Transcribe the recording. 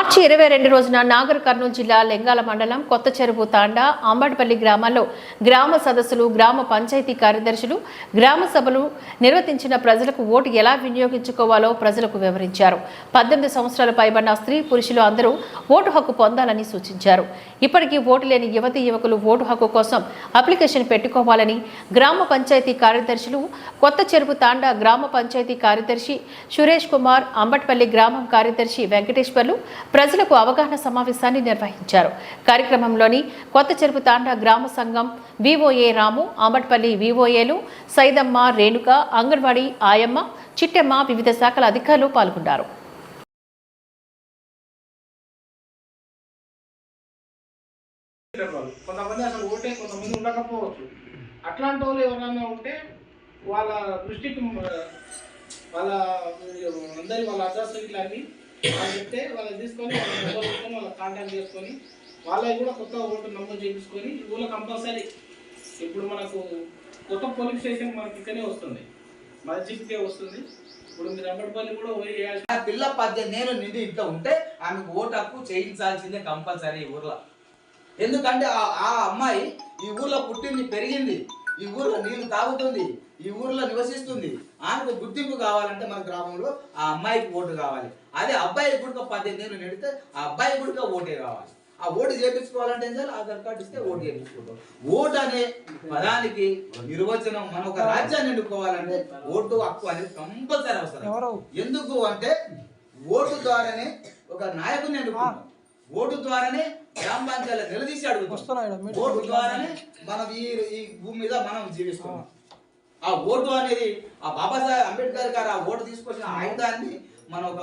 మార్చి 22 రోజున నాగర్ కర్నూలు జిల్లా లెంగాల మండలం కొత్త చెరువు తాండా అంబటిపల్లి గ్రామాల్లో గ్రామ సదస్సులు గ్రామ పంచాయతీ కార్యదర్శులు గ్రామ సభలు నిర్వహించిన ప్రజలకు ఓటు ఎలా వినియోగించుకోవాలో ప్రజలకు వివరించారు. 18 సంవత్సరాల పైబడిన స్త్రీ పురుషులు అందరూ ఓటు హక్కు పొందాలని సూచించారు. ఇప్పటికీ ఓటు లేని యువతీ యువకులు ఓటు హక్కు కోసం అప్లికేషన్ పెట్టుకోవాలని గ్రామ పంచాయతీ కార్యదర్శులు కొత్త చెరువు తాండా గ్రామ పంచాయతీ కార్యదర్శి సురేష్ కుమార్ అంబటిపల్లి గ్రామం కార్యదర్శి వెంకటేశ్వర్లు ప్రజలకు అవగాహన సమావేశాన్ని నిర్వహించారు. కార్యక్రమంలోని కొత్త చెరువు తాండా గ్రామ సంఘం వివోఏ రాము, అంబటిపల్లి వివోఏలు సైదమ్మ, రేణుక, అంగన్వాడీ ఆయమ్మ, చిట్టెమ్మ, వివిధ శాఖల అధికారులు పాల్గొన్నారు. కొంతమంది అసలు ఓటే కొంతమంది ఉండకపోవచ్చు. అట్లాంటి వాళ్ళు ఎవరైనా ఉంటే వాళ్ళ దృష్టికి వాళ్ళ అడ్రస్ ఇట్లా అన్ని వాళ్ళు చెప్తే వాళ్ళని తీసుకొని వాళ్ళ మొబైల్ తీసుకొని వాళ్ళ కాంటాక్ట్ చేసుకొని వాళ్ళకి కూడా కొత్త ఓటు నమోదు చేయించుకొని ఊళ్ళో కంపల్సరీ ఇప్పుడు మనకు కొత్త పోలింగ్ స్టేషన్ మనకి ఇక్కడనే వస్తుంది, మస్జిద్కే వస్తుంది. ఇప్పుడు మీరు అంబటిపల్లి కూడా పోయి పిల్ల 18 ఏళ్ళు నిండి ఇంట్లో ఉంటే ఆమెకు ఓటు హక్కు చేయించాల్సిందే కంపల్సరీ ఊర్లో. ఎందుకంటే ఆ అమ్మాయి ఈ ఊర్లో పుట్టింది, పెరిగింది, ఈ ఊర్లో నీళ్లు తాగుతుంది, ఈ ఊర్లో నివసిస్తుంది. ఆమెకు గుర్తింపు కావాలంటే మన గ్రామంలో ఆ అమ్మాయికి ఓటు కావాలి. అదే అబ్బాయి కూడా 18 ఏళ్ళు నిండితే ఆ అబ్బాయి కూడా ఓటే కావాలి. ఆ ఓటు చేయించుకోవాలంటే ఆధార్ కార్డు ఇస్తే ఓటు చేయించుకుంటాం. ఓటు అనే పదానికి నిర్వచనం, మనం ఒక రాజ్యాన్ని ఎన్నుకోవాలంటే ఓటు హక్కు అనేది కంపల్సరీ అవసరం. ఎందుకు అంటే ఓటు ద్వారానే ఒక నాయకుని ఎన్నుకుంటాం, ఓటు ద్వారానే గ్రామ పంచాయతీ నిలదీసి అడుగుతాం, ఓటు ద్వారానే మనం ఈ భూమి మీద మనం జీవిస్తున్నాం. ఆ ఓటు అనేది ఆ బాబాసాహెబ్ అంబేద్కర్ గారు ఆ ఓటు తీసుకొచ్చిన ఆయుధాన్ని మనం ఒక